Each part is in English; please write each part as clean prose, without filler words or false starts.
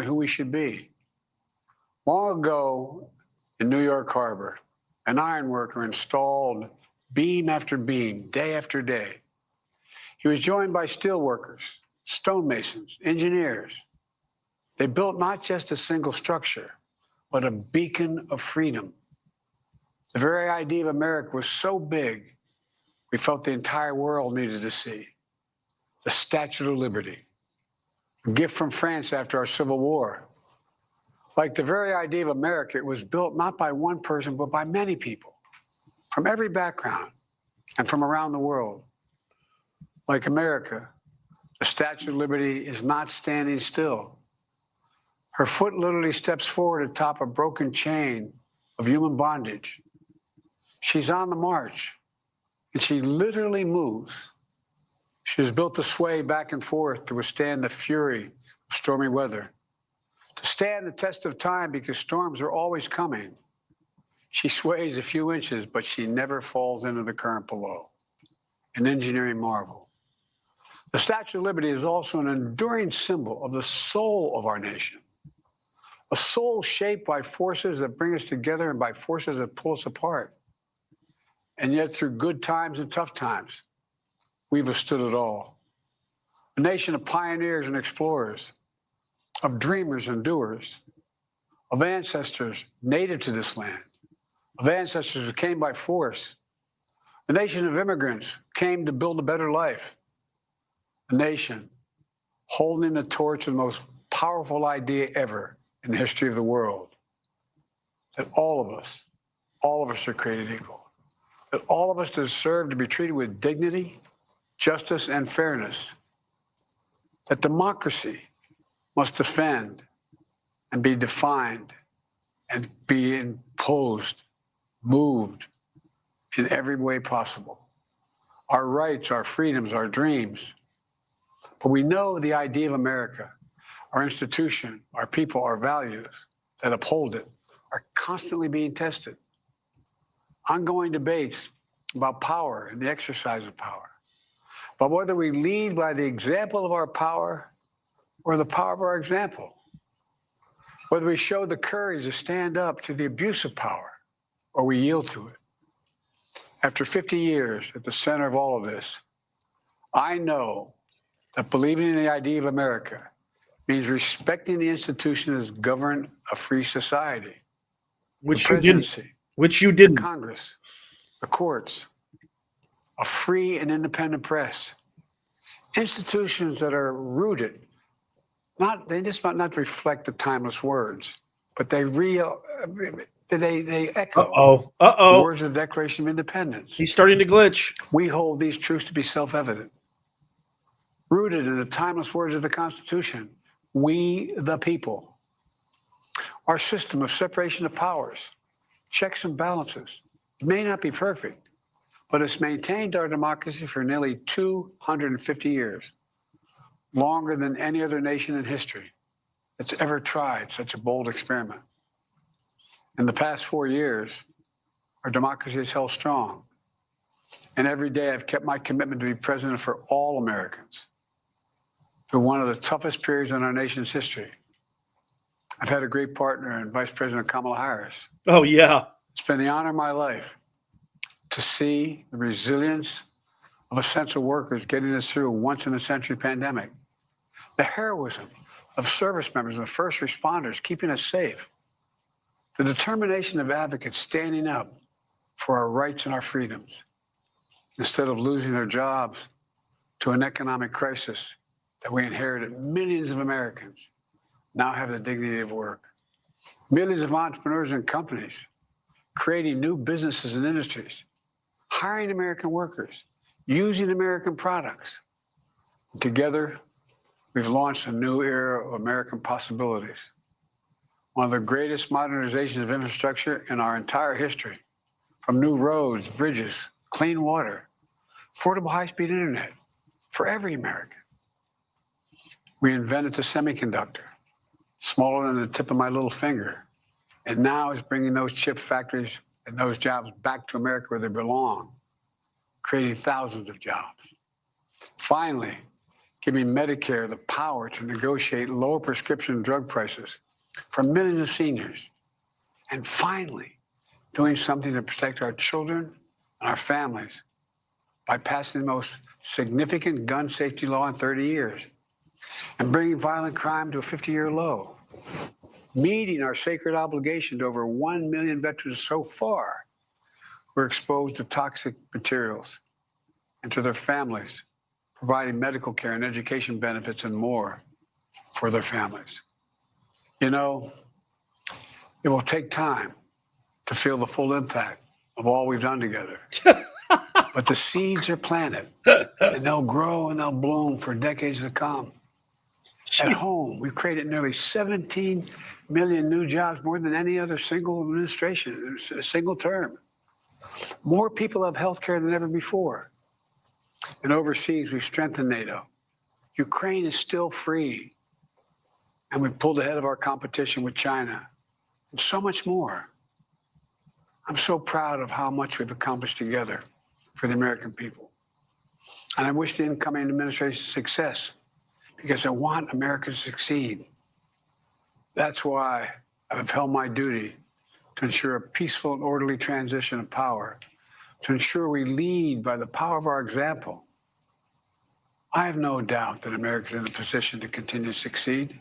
who we should be. Long ago in New York Harbor, an ironworker installed beam after beam, day after day. He was joined by steel workers, stonemasons, engineers. They built not just a single structure, but a beacon of freedom. The very idea of America was so big, we felt the entire world needed to see. The Statue of Liberty, a gift from France after our Civil War. Like the very idea of America, it was built not by one person, but by many people from every background and from around the world. Like America, the Statue of Liberty is not standing still. Her foot literally steps forward atop a broken chain of human bondage. She's on the march, and she literally moves. She was built to sway back and forth to withstand the fury of stormy weather, to stand the test of time because storms are always coming. She sways a few inches, but she never falls into the current below. An engineering marvel. The Statue of Liberty is also an enduring symbol of the soul of our nation, a soul shaped by forces that bring us together and by forces that pull us apart. And yet, through good times and tough times, we've withstood it all. A nation of pioneers and explorers, of dreamers and doers, of ancestors native to this land, of ancestors who came by force, a nation of immigrants who came to build a better life, a nation holding the torch of the most powerful idea ever in the history of the world, that all of us are created equal, that all of us deserve to be treated with dignity, justice, and fairness, that democracy must defend and be defined and be imposed, moved in every way possible. Our rights, our freedoms, our dreams. But we know the idea of America, our institution, our people, our values that uphold it are constantly being tested. Ongoing debates about power and the exercise of power, but whether we lead by the example of our power or the power of our example, whether we show the courage to stand up to the abuse of power or we yield to it. After 50 years at the center of all of this, I know that believing in the idea of America means respecting the institutions that govern a free society. Which the you didn't. presidency, Which you didn't. the Congress, the courts, a free and independent press, institutions that are rooted, they just might not reflect the timeless words, but they echo the words of the Declaration of Independence. He's starting to glitch. We hold these truths to be self-evident. Rooted in the timeless words of the Constitution, we the people. Our system of separation of powers, checks and balances, it may not be perfect, but it's maintained our democracy for nearly 250 years, longer than any other nation in history that's ever tried such a bold experiment. In the past 4 years, our democracy has held strong. And every day I've kept my commitment to be president for all Americans through one of the toughest periods in our nation's history. I've had a great partner in Vice President Kamala Harris. Oh, yeah. It's been the honor of my life to see the resilience of essential workers getting us through a once-in-a-century pandemic, the heroism of service members and first responders keeping us safe, the determination of advocates standing up for our rights and our freedoms instead of losing their jobs to an economic crisis that we inherited. Millions of Americans now have the dignity of work. Millions of entrepreneurs and companies creating new businesses and industries, hiring American workers, using American products. Together, we've launched a new era of American possibilities. One of the greatest modernizations of infrastructure in our entire history, from new roads, bridges, clean water, affordable high-speed internet for every American. We invented the semiconductor, smaller than the tip of my little finger, and now is bringing those chip factories and those jobs back to America where they belong, creating thousands of jobs. Finally, giving Medicare the power to negotiate lower prescription drug prices for millions of seniors, and finally, doing something to protect our children and our families by passing the most significant gun safety law in 30 years and bringing violent crime to a 50-year low, meeting our sacred obligation to over 1 million veterans so far who are exposed to toxic materials, and to their families, providing medical care and education benefits and more for their families. You know, it will take time to feel the full impact of all we've done together. But the seeds are planted, and they'll grow and they'll bloom for decades to come. At home, we've created nearly 17 million new jobs, more than any other single administration, a single term. More people have health care than ever before. And overseas, we've strengthened NATO. Ukraine is still free. And we've pulled ahead of our competition with China, and so much more. I'm so proud of how much we've accomplished together for the American people. And I wish the incoming administration success, because I want America to succeed. That's why I've held my duty to ensure a peaceful and orderly transition of power, to ensure we lead by the power of our example. I have no doubt that America is in a position to continue to succeed.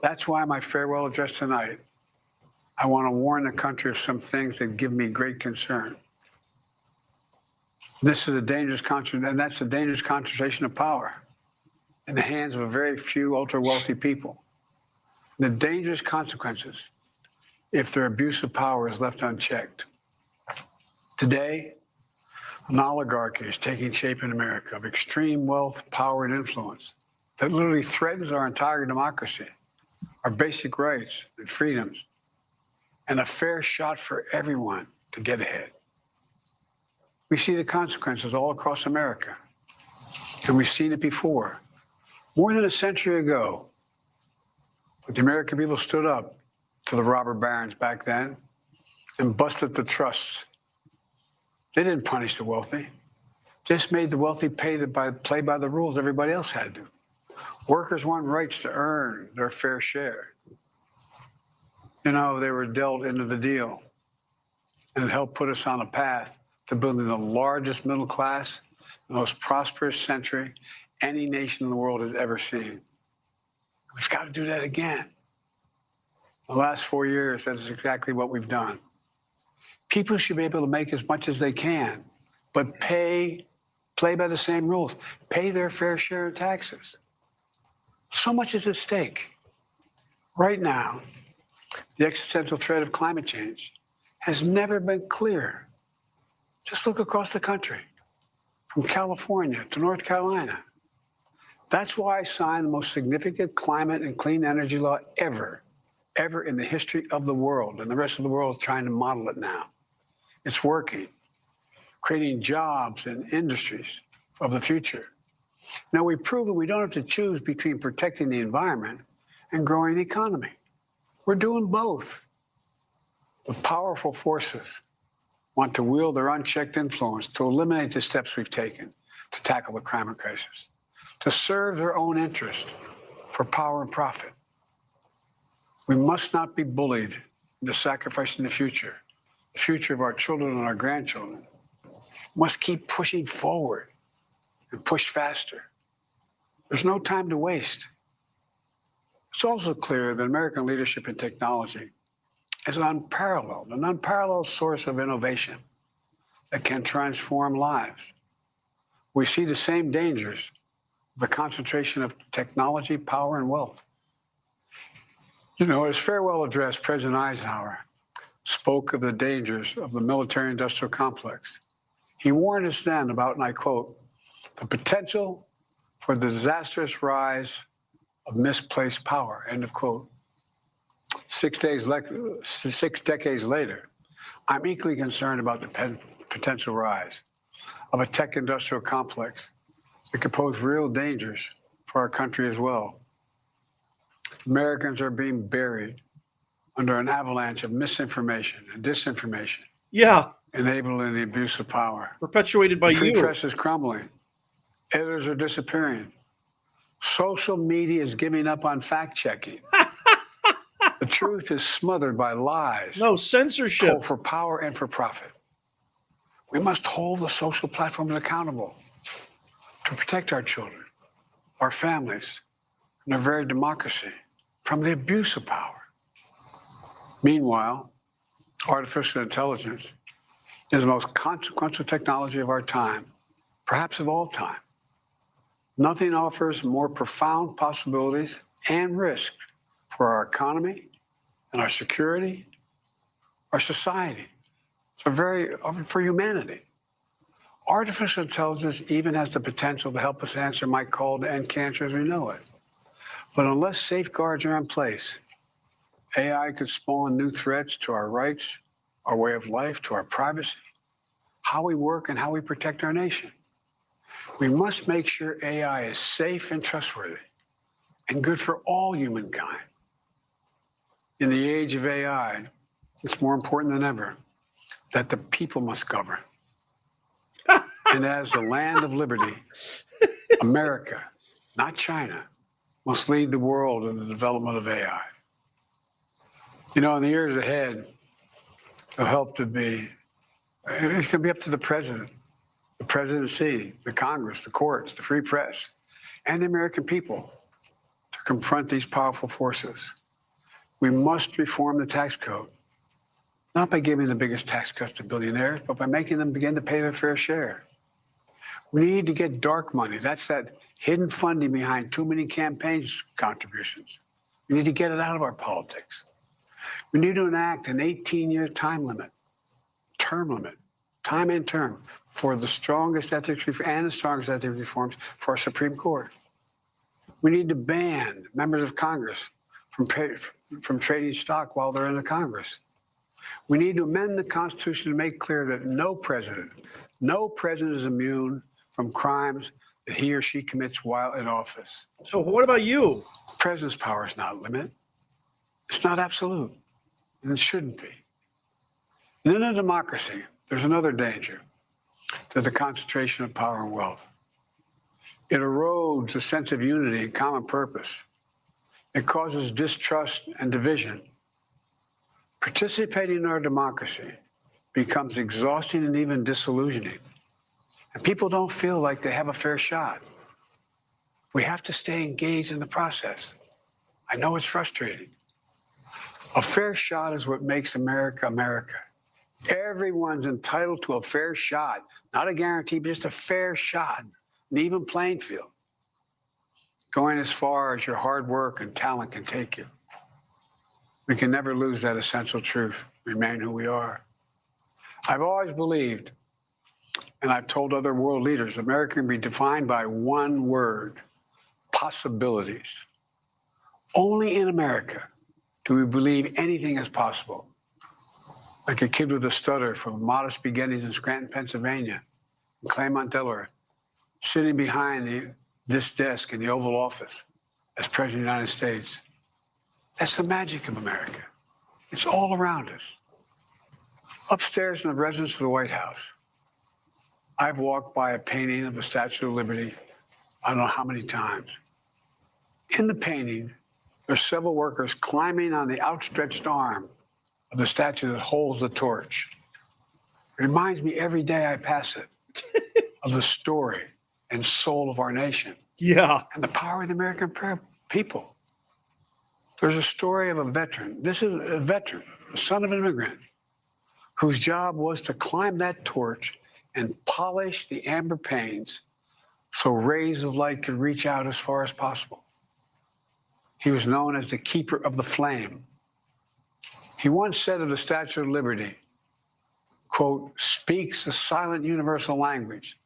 That's why my farewell address tonight, I want to warn the country of some things that give me great concern. This is a dangerous and that's a dangerous concentration of power in the hands of a very few ultra-wealthy people. The dangerous consequences if their abuse of power is left unchecked. Today, an oligarchy is taking shape in America of extreme wealth, power, and influence that literally threatens our entire democracy, our basic rights and freedoms, and a fair shot for everyone to get ahead. We see the consequences all across America, and we've seen it before. More than a century ago, the American people stood up to the robber barons back then and busted the trusts. They didn't punish the wealthy, just made the wealthy play by the rules everybody else had to. Workers want rights to earn their fair share. You know, they were dealt into the deal, and it helped put us on a path to building the largest middle class, the most prosperous century any nation in the world has ever seen. We've got to do that again. The last 4 years, that is exactly what we've done. People should be able to make as much as they can, but play by the same rules, pay their fair share of taxes. So much is at stake. Right now, the existential threat of climate change has never been clearer. Just look across the country, from California to North Carolina. That's why I signed the most significant climate and clean energy law ever in the history of the world, and the rest of the world is trying to model it now. It's working, creating jobs and industries of the future. Now, we've proven we don't have to choose between protecting the environment and growing the economy. We're doing both. The powerful forces want to wield their unchecked influence to eliminate the steps we've taken to tackle the climate crisis, to serve their own interest for power and profit. We must not be bullied into sacrificing the future of our children and our grandchildren. We must keep pushing forward and push faster. There's no time to waste. It's also clear that American leadership in technology is an unparalleled source of innovation that can transform lives. We see the same dangers, the concentration of technology, power, and wealth. You know, his farewell address, President Eisenhower spoke of the dangers of the military-industrial complex. He warned us then about, and I quote, the potential for the disastrous rise of misplaced power, end of quote. 6 decades later, I'm equally concerned about the potential rise of a tech-industrial complex that could pose real dangers for our country as well. Americans are being buried under an avalanche of misinformation and disinformation. Yeah. Enabling the abuse of power. Perpetuated by the free you. press is crumbling. Editors are disappearing. Social media is giving up on fact checking. The truth is smothered by lies, No censorship. told for power and for profit. We must hold the social platforms accountable to protect our children, our families, and our very democracy from the abuse of power. Meanwhile, artificial intelligence is the most consequential technology of our time, perhaps of all time. Nothing offers more profound possibilities and risks for our economy and our security, our society, for humanity. Artificial intelligence even has the potential to help us answer my call to end cancer as we know it. But unless safeguards are in place, AI could spawn new threats to our rights, our way of life, to our privacy, how we work, and how we protect our nation. We must make sure AI is safe and trustworthy and good for all humankind. In the age of AI, it's more important than ever that the people must govern. And as the land of liberty, America, not China, must lead the world in the development of AI. You know, in the years ahead, it's going to be up to the president, the presidency, the Congress, the courts, the free press, and the American people to confront these powerful forces. We must reform the tax code, not by giving the biggest tax cuts to billionaires, but by making them begin to pay their fair share. We need to get dark money. That's that hidden funding behind too many campaigns contributions. We need to get it out of our politics. We need to enact an 18-year time limit, time and term, for the strongest ethics reforms for our Supreme Court. We need to ban members of Congress from trading stock while they're in the Congress. We need to amend the Constitution to make clear that no president is immune from crimes that he or she commits while in office. So what about you? The president's power is not limited. It's not absolute, and it shouldn't be. And in a democracy, there's another danger to the concentration of power and wealth. It erodes a sense of unity and common purpose. It causes distrust and division. Participating in our democracy becomes exhausting and even disillusioning. And people don't feel like they have a fair shot. We have to stay engaged in the process. I know it's frustrating. A fair shot is what makes America, America. Everyone's entitled to a fair shot, not a guarantee, but just a fair shot, an even playing field, going as far as your hard work and talent can take you. We can never lose that essential truth, remain who we are. I've always believed, and I've told other world leaders, America can be defined by one word: possibilities. Only in America do we believe anything is possible. Like a kid with a stutter from modest beginnings in Scranton, Pennsylvania, and Claremont, Delaware, sitting behind this desk in the Oval Office as President of the United States. That's the magic of America. It's all around us. Upstairs in the residence of the White House, I've walked by a painting of the Statue of Liberty, I don't know how many times. In the painting, there's several workers climbing on the outstretched arm of the statue that holds the torch. It reminds me every day I pass it of the story and soul of our nation. Yeah. And the power of the American people. There's a story of a veteran. This is a veteran, the son of an immigrant, whose job was to climb that torch and polish the amber panes so rays of light could reach out as far as possible. He was known as the keeper of the flame. He once said of the Statue of Liberty, quote, speaks a silent universal language,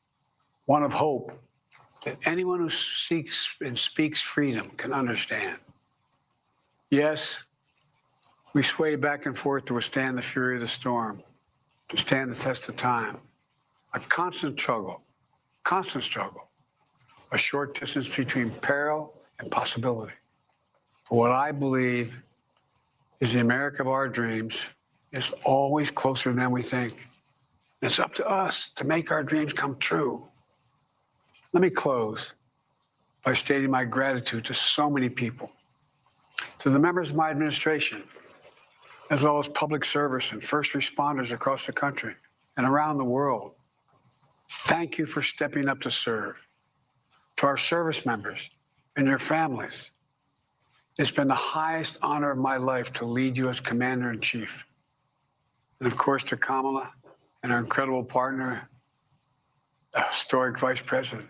one of hope that anyone who seeks and speaks freedom can understand. Yes, we sway back and forth to withstand the fury of the storm, to stand the test of time. A constant struggle, a short distance between peril and possibility. But what I believe is the America of our dreams is always closer than we think. It's up to us to make our dreams come true. Let me close by stating my gratitude to so many people, to the members of my administration, as well as public service and first responders across the country and around the world. Thank you for stepping up to serve. To our service members and your families, it's been the highest honor of my life to lead you as Commander-in-Chief. And of course, to Kamala and our incredible partner, historic Vice President.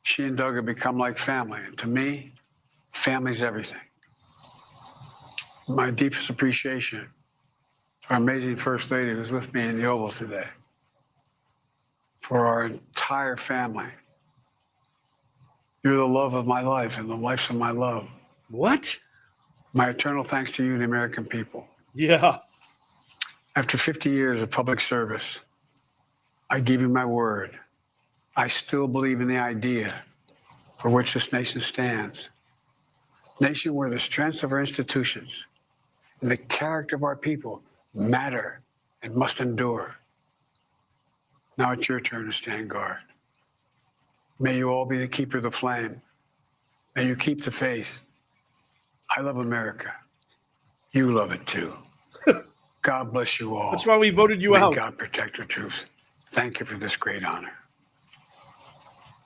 She and Doug have become like family. And to me, family's everything. My deepest appreciation to our amazing First Lady who's with me in the Oval today. For our entire family. You're the love of my life and the life of my love. What? My eternal thanks to you, the American people. Yeah. After 50 years of public service, I give you my word. I still believe in the idea for which this nation stands. Nation where the strengths of our institutions and the character of our people matter and must endure. Now it's your turn to stand guard. May you all be the keeper of the flame. May you keep the faith. I love America. You love it too. God bless you all. That's why we voted you May out. God protect our troops. Thank you for this great honor.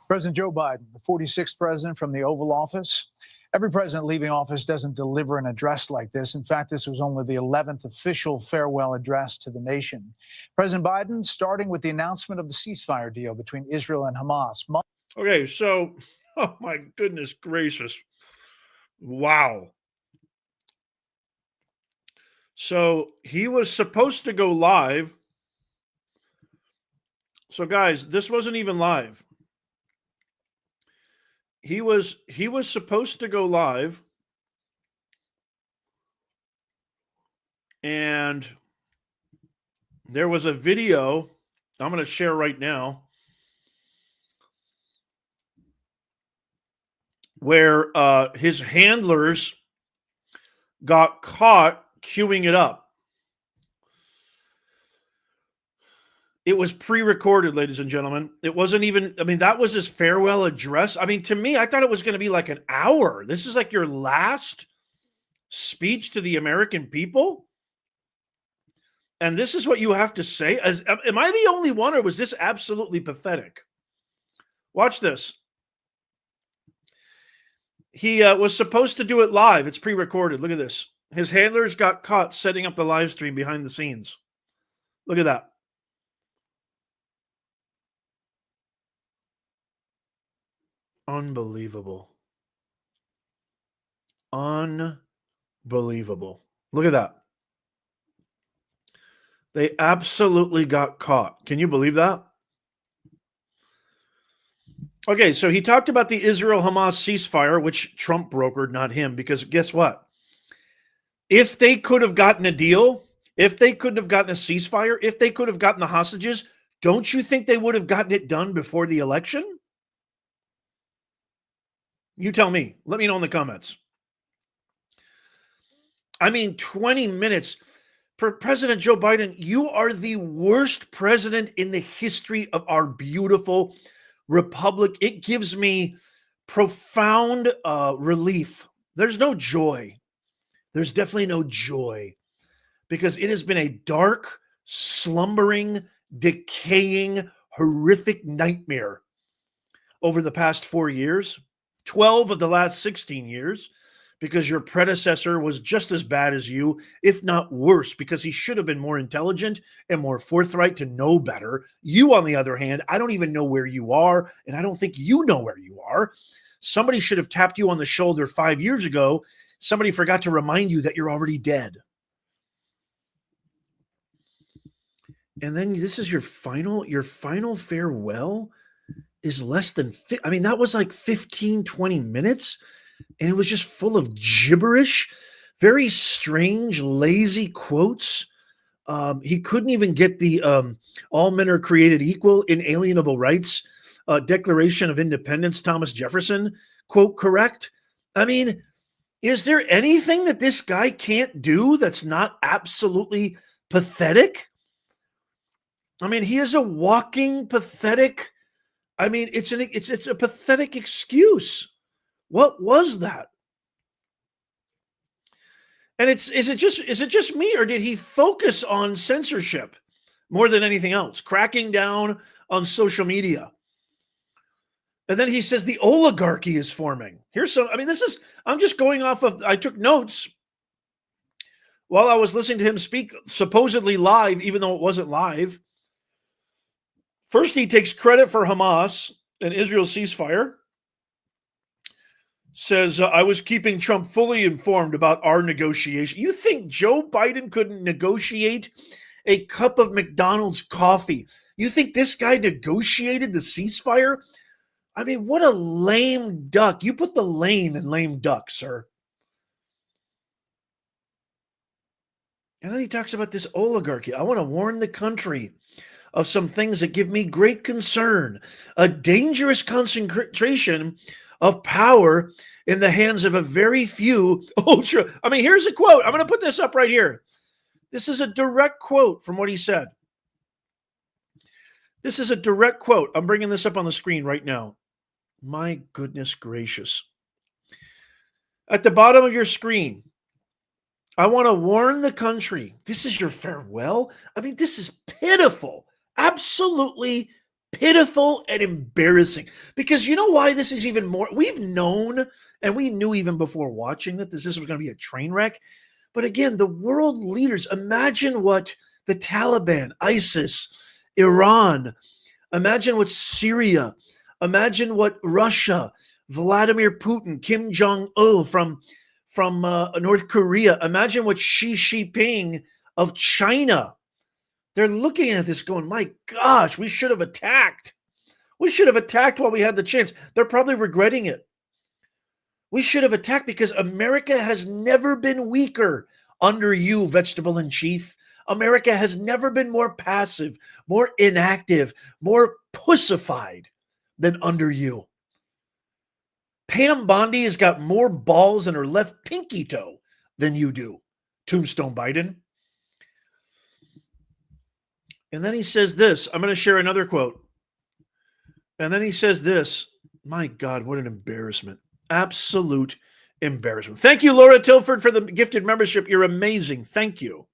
President Joe Biden, the 46th president from the Oval Office. Every president leaving office doesn't deliver an address like this. In fact, this was only the 11th official farewell address to the nation. President Biden, starting with the announcement of the ceasefire deal between Israel and Hamas. Okay, so, oh my goodness gracious. Wow. So he was supposed to go live. So guys, this wasn't even live. He was supposed to go live, and there was a video I'm going to share right now where his handlers got caught queuing it up. It was pre-recorded, ladies and gentlemen. It wasn't even, I mean, that was his farewell address. I mean, to me, I thought it was going to be like an hour. This is like your last speech to the American people. And this is what you have to say. Am I the only one, or was this absolutely pathetic? Watch this. He was supposed to do it live. It's pre-recorded. Look at this. His handlers got caught setting up the live stream behind the scenes. Look at that. Unbelievable. Unbelievable. Look at that. They absolutely got caught. Can you believe that? Okay, so he talked about the Israel-Hamas ceasefire, which Trump brokered, not him, because guess what? If they could have gotten a deal, if they couldn't have gotten a ceasefire, if they could have gotten the hostages, don't you think they would have gotten it done before the election? You tell me. Let me know in the comments. I mean, 20 minutes. For President Joe Biden, you are the worst president in the history of our beautiful republic. It gives me profound relief. There's no joy. There's definitely no joy, because it has been a dark, slumbering, decaying, horrific nightmare over the past 4 years. 12 of the last 16 years, because your predecessor was just as bad as you, if not worse, because he should have been more intelligent and more forthright to know better. You, on the other hand, I don't even know where you are, and I don't think you know where you are. Somebody should have tapped you on the shoulder 5 years ago. Somebody forgot to remind you that you're already dead. And then this is your final farewell is less than, I mean, that was like 15, 20 minutes, and it was just full of gibberish, very strange, lazy quotes. He couldn't even get the all men are created equal, inalienable rights, Declaration of Independence, Thomas Jefferson quote correct. I mean, is there anything that this guy can't do that's not absolutely pathetic? I mean, he is a walking pathetic I mean, it's a pathetic excuse. What was that? And is it just me, or did he focus on censorship more than anything else, cracking down on social media? And then he says the oligarchy is forming. Here's some, I mean, I'm just going off of, I took notes while I was listening to him speak supposedly live, even though it wasn't live. First, he takes credit for Hamas and Israel's ceasefire. Says, I was keeping Trump fully informed about our negotiation. You think Joe Biden couldn't negotiate a cup of McDonald's coffee? You think this guy negotiated the ceasefire? I mean, what a lame duck. You put the lame in lame duck, sir. And then he talks about this oligarchy. I want to warn the country of some things that give me great concern. A dangerous concentration of power in the hands of a very few ultra. I mean, here's a quote. I'm going to put this up right here. This is a direct quote from what he said. This is a direct quote. I'm bringing this up on the screen right now. My goodness gracious. At the bottom of your screen, I want to warn the country. This is your farewell. I mean, this is pitiful. Absolutely pitiful and embarrassing. Because you know why this is even more? We've known, and we knew even before watching that this was going to be a train wreck. But again, the world leaders, imagine what the Taliban, ISIS, Iran, imagine what Syria, imagine what Russia, Vladimir Putin, Kim Jong-il from North Korea, imagine what Xi Jinping of China. They're looking at this going, my gosh, we should have attacked. We should have attacked while we had the chance. They're probably regretting it. We should have attacked because America has never been weaker under you, Vegetable in Chief. America has never been more passive, more inactive, more pussified than under you. Pam Bondi has got more balls in her left pinky toe than you do, Tombstone Biden. And then he says this. I'm going to share another quote. And then he says this. My God, what an embarrassment. Absolute embarrassment. Thank you, Laura Tilford, for the gifted membership. You're amazing. Thank you.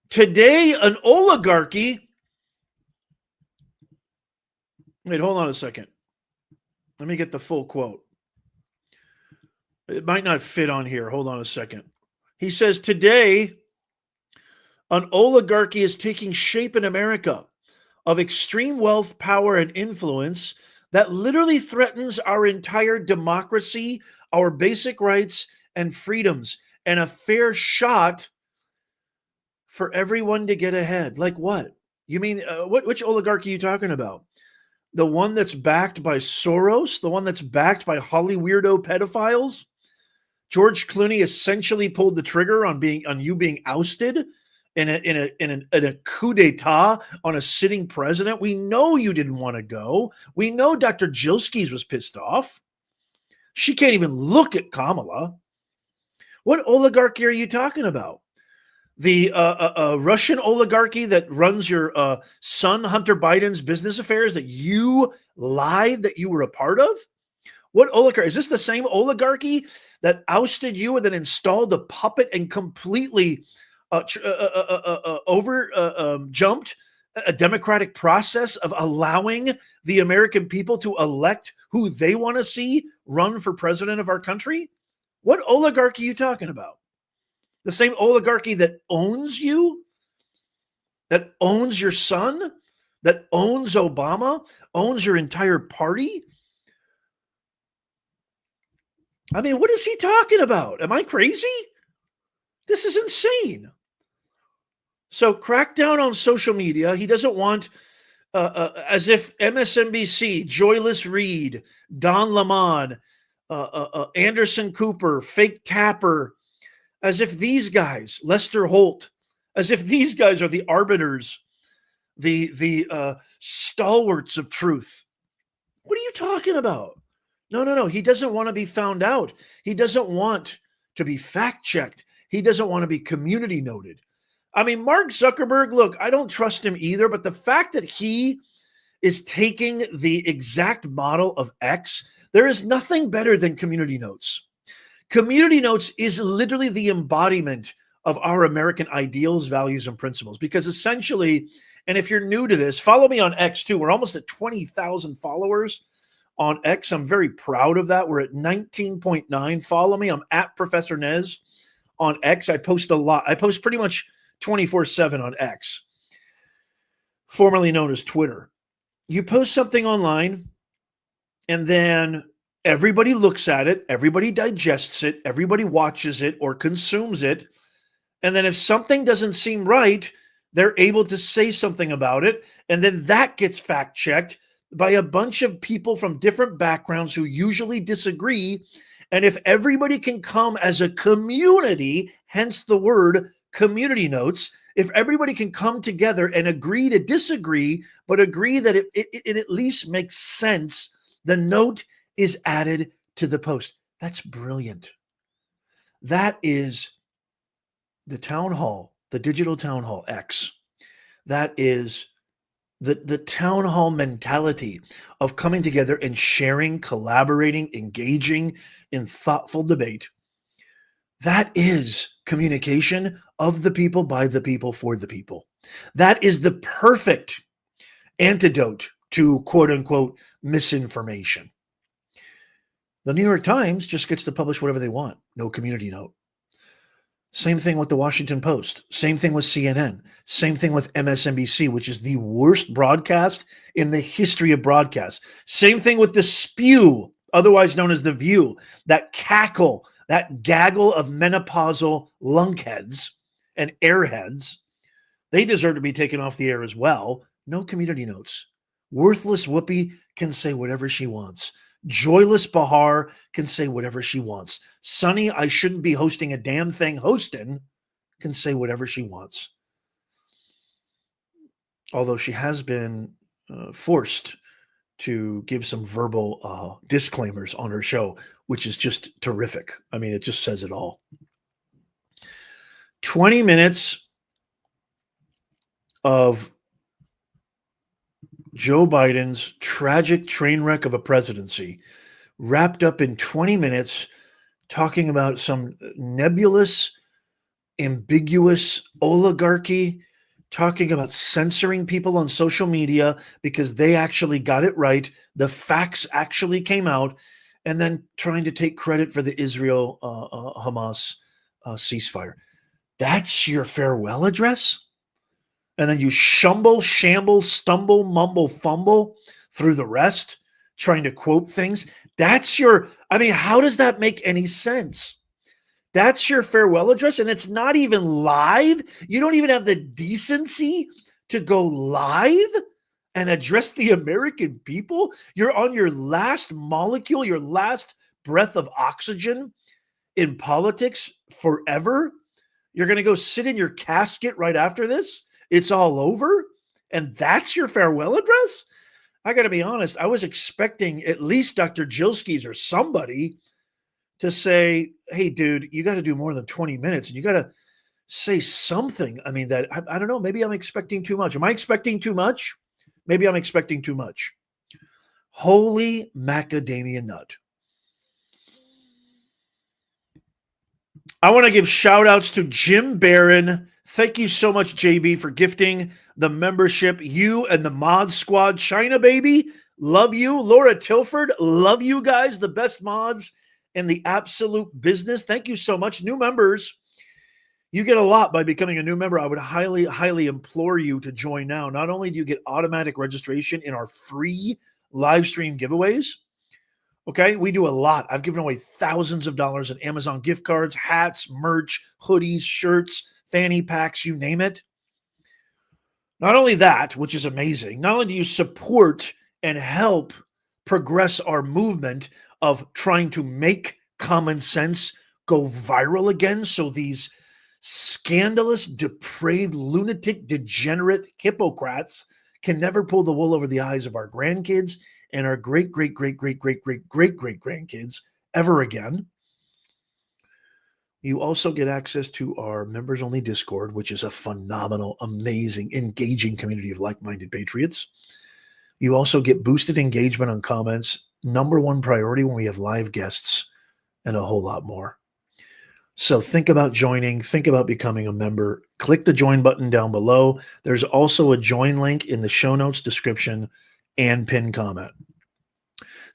Today, an oligarchy. Wait, hold on a second. Let me get the full quote. It might not fit on here. Hold on a second. He says, today, an oligarchy is taking shape in America of extreme wealth, power, and influence that literally threatens our entire democracy, our basic rights and freedoms, and a fair shot for everyone to get ahead. Like what? You mean, which oligarchy are you talking about? The one that's backed by Soros? The one that's backed by Holly weirdo pedophiles? George Clooney essentially pulled the trigger on you being ousted in a coup d'etat on a sitting president. We know you didn't want to go. We know Dr. Jilskis was pissed off. She can't even look at Kamala. What oligarchy are you talking about? The Russian oligarchy that runs your son Hunter Biden's business affairs that you lied that you were a part of? What oligarchy? Is this the same oligarchy that ousted you and then installed a puppet and completely jumped a democratic process of allowing the American people to elect who they want to see run for president of our country? What oligarchy are you talking about? The same oligarchy that owns you, that owns your son, that owns Obama, owns your entire party? I mean, what is he talking about? Am I crazy? This is insane. So crack down on social media. He doesn't want, as if MSNBC, Joyless Reed, Don Lemon, Anderson Cooper, Fake Tapper, as if these guys, Lester Holt, as if these guys are the arbiters, the stalwarts of truth. What are you talking about? No. He doesn't want to be found out. He doesn't want to be fact-checked. He doesn't want to be community noted. I mean, Mark Zuckerberg, look, I don't trust him either, but the fact that he is taking the exact model of X, there is nothing better than community notes. Community notes is literally the embodiment of our American ideals, values, and principles. Because essentially, and if you're new to this, follow me on X too. We're almost at 20,000 followers on X. I'm very proud of that. We're at 19.9. Follow me. I'm at Professor Nez on X. I post a lot. I post pretty much 24/7 on X, formerly known as Twitter. You post something online, and then everybody looks at it, everybody digests it, everybody watches it or consumes it. And then if something doesn't seem right, they're able to say something about it. And then that gets fact checked by a bunch of people from different backgrounds who usually disagree. And if everybody can come as a community, hence the word community notes, if everybody can come together and agree to disagree, but agree that it at least makes sense, the note is added to the post. That's brilliant. That is the town hall, the digital town hall X. That is the town hall mentality of coming together and sharing, collaborating, engaging in thoughtful debate. That is communication of the people, by the people, for the people. That is the perfect antidote to quote unquote misinformation. The New York Times just gets to publish whatever they want. No community note. Same thing with the Washington Post. Same thing with CNN. Same thing with MSNBC, which is the worst broadcast in the history of broadcasts. Same thing with the Spew, otherwise known as The View, that cackle, that gaggle of menopausal lunkheads and airheads. They deserve to be taken off the air as well. No community notes. Worthless Whoopi can say whatever she wants. Joyless Bahar can say whatever she wants. Sunny, I shouldn't be hosting a damn thing hosting, can say whatever she wants. Although she has been forced to give some verbal disclaimers on her show, which is just terrific. I mean, it just says it all. 20 minutes of Joe Biden's tragic train wreck of a presidency wrapped up in 20 minutes talking about some nebulous, ambiguous oligarchy, talking about censoring people on social media because they actually got it right. The facts actually came out, and then trying to take credit for the Israel-Hamas ceasefire. That's your farewell address? And then you shamble, stumble, mumble, fumble through the rest, trying to quote things. That's your, I mean, how does that make any sense? That's your farewell address, and it's not even live. You don't even have the decency to go live and address the American people. You're on your last molecule, your last breath of oxygen in politics forever. You're going to go sit in your casket right after this. It's all over, and that's your farewell address? I got to be honest, I was expecting at least Dr. Jilskis or somebody to say, hey, dude, you got to do more than 20 minutes, and you got to say something. I mean, that I don't know, maybe I'm expecting too much. Am I expecting too much? Maybe I'm expecting too much. Holy macadamia nut. I want to give shout outs to Jim Barron. Thank you so much, JB, for gifting the membership. You and the mod squad. China, baby, love you. Laura Tilford, love you guys. The best mods in the absolute business. Thank you so much. New members, you get a lot by becoming a new member. I would highly, highly implore you to join now. Not only do you get automatic registration in our free live stream giveaways, okay, we do a lot. I've given away thousands of dollars in Amazon gift cards, hats, merch, hoodies, shirts, fanny packs, you name it. Not only that, which is amazing, not only do you support and help progress our movement of trying to make common sense go viral again, so these scandalous, depraved, lunatic, degenerate hippocrats can never pull the wool over the eyes of our grandkids and our great-great-great-great-great-great-great-great-grandkids ever again. You also get access to our members-only Discord, which is a phenomenal, amazing, engaging community of like-minded patriots. You also get boosted engagement on comments, number one priority when we have live guests, and a whole lot more. So think about joining, think about becoming a member. Click the join button down below. There's also a join link in the show notes description and pinned comment.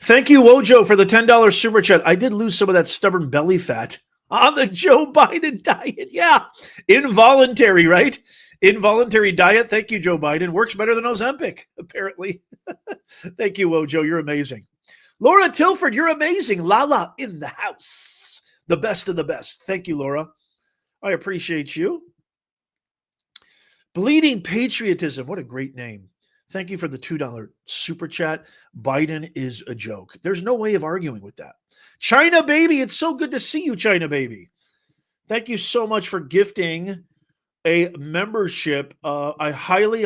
Thank you, Wojo, for the $10 super chat. I did lose some of that stubborn belly fat on the Joe Biden diet. Yeah, involuntary, right? Involuntary diet. Thank you, Joe Biden. Works better than Ozempic, apparently. Thank you, Wojo. You're amazing. Laura Tilford, you're amazing. Lala in the house. The best of the best. Thank you, Laura. I appreciate you. Bleeding Patriotism. What a great name. Thank you for the $2 super chat. Biden is a joke. There's no way of arguing with that. China Baby, it's so good to see you, China Baby. Thank you so much for gifting a membership. I highly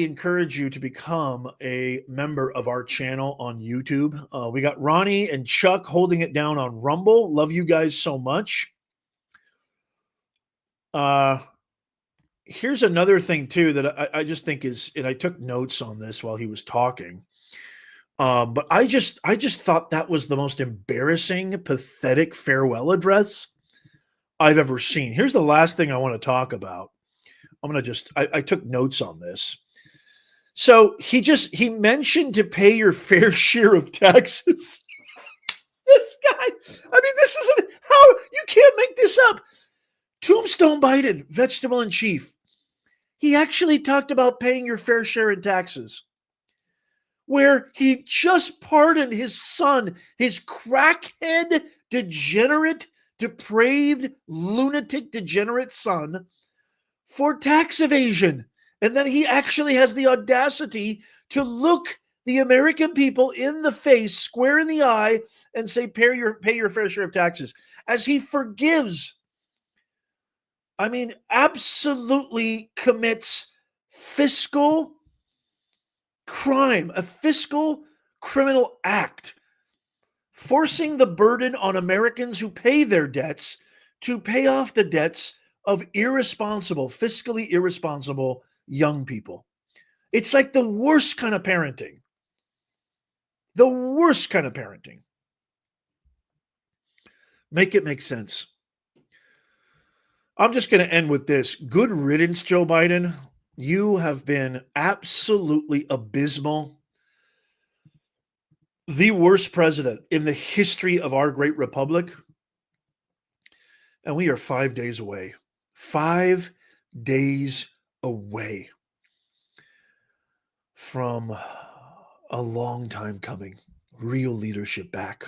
encourage you to become a member of our channel on YouTube. We got Ronnie and Chuck holding it down on Rumble. Love you guys so much. Here's another thing too that I just think is, and I took notes on this while he was talking. But I just thought that was the most embarrassing, pathetic farewell address I've ever seen. Here's the last thing I want to talk about. I took notes on this. So he mentioned to pay your fair share of taxes. This guy, I mean, this isn't how you can't make this up. Tombstone Biden, vegetable in chief. He actually talked about paying your fair share in taxes, where he just pardoned his son, his crackhead, degenerate, depraved, lunatic, degenerate son, for tax evasion. And then he actually has the audacity to look the American people in the face, square in the eye, and say, pay your fair share of taxes, as he forgives, I mean, absolutely commits fiscal crime, a fiscal criminal act, forcing the burden on Americans who pay their debts to pay off the debts of irresponsible, fiscally irresponsible young people. It's like the worst kind of parenting. The worst kind of parenting. Make it make sense. I'm just going to end with this. Good riddance, Joe Biden. You have been absolutely abysmal. The worst president in the history of our great republic. And we are 5 days away. 5 days away from a long time coming. Real leadership back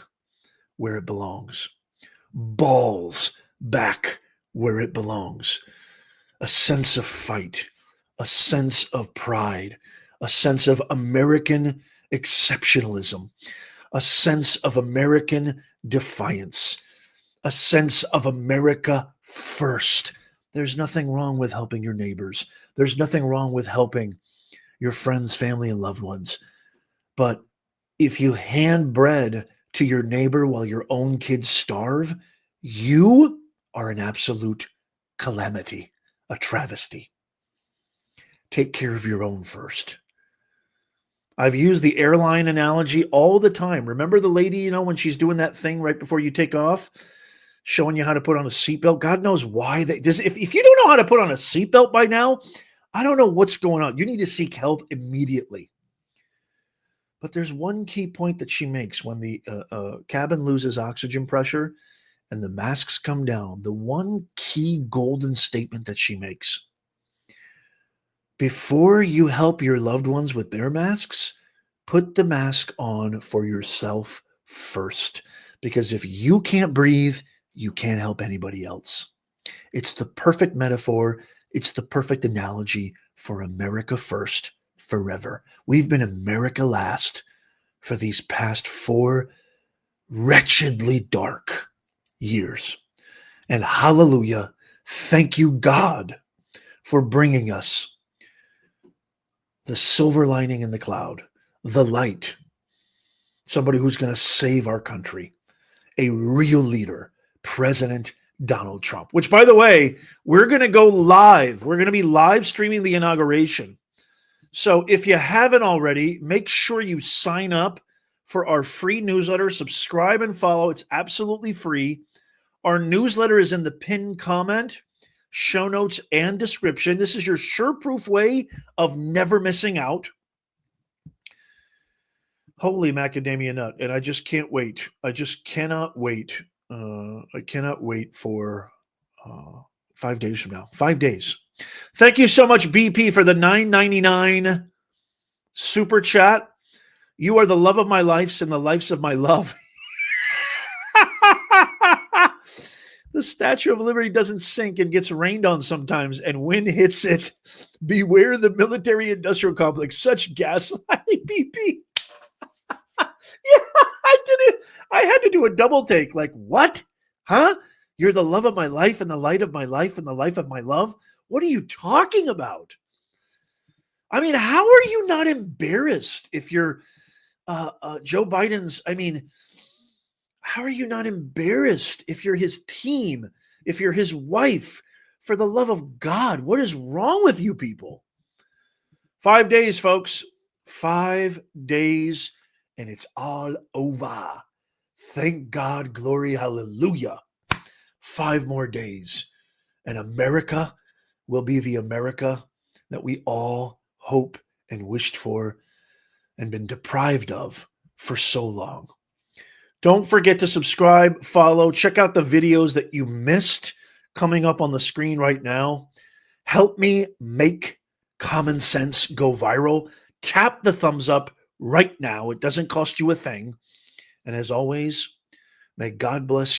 where it belongs. Balls back where it belongs. A sense of fight, a sense of pride, a sense of American exceptionalism, a sense of American defiance, a sense of America first. There's nothing wrong with helping your neighbors. There's nothing wrong with helping your friends, family, and loved ones. But if you hand bread to your neighbor while your own kids starve, you are an absolute calamity, a travesty. Take care of your own first. I've used the airline analogy all the time. Remember the lady, when she's doing that thing right before you take off, showing you how to put on a seatbelt? God knows why. If you don't know how to put on a seatbelt by now, I don't know what's going on. You need to seek help immediately. But there's one key point that she makes when the cabin loses oxygen pressure and the masks come down. The one key golden statement that she makes: before you help your loved ones with their masks, put the mask on for yourself first. Because if you can't breathe, you can't help anybody else. It's the perfect metaphor. It's the perfect analogy for America first forever. We've been America last for these past 4 wretchedly dark years. And hallelujah, thank you, God, for bringing us the silver lining in the cloud, the light, somebody who's going to save our country. a real leader, President Donald Trump, which, by the way, we're going to go live. We're going to be live streaming the inauguration. So if you haven't already, make sure you sign up for our free newsletter, subscribe and follow. It's absolutely free. Our newsletter is in the pinned comment, show notes, and description. This is your sure-proof way of never missing out. Holy macadamia nut. And I just can't wait. I just cannot wait. I cannot wait for 5 days from now. 5 days. Thank you so much, BP, for the $9.99 super chat. You are the love of my lives and the lives of my love. The Statue of Liberty doesn't sink and gets rained on sometimes, and wind hits it. Beware the military-industrial complex. Such gaslighting, BP. Yeah, I did it. I had to do a double take. Like, what? Huh? You're the love of my life and the light of my life and the life of my love? What are you talking about? I mean, how are you not embarrassed if you're Joe Biden's? I mean, how are you not embarrassed if you're his team, if you're his wife? For the love of God, what is wrong with you people? 5 days, folks. 5 days, and it's all over. Thank God, glory, hallelujah. 5 more days, and America will be the America that we all hope and wished for and been deprived of for so long. Don't forget to subscribe, follow, check out the videos that you missed coming up on the screen right now. Help me make common sense go viral. Tap the thumbs up right now. It doesn't cost you a thing. And as always, may God bless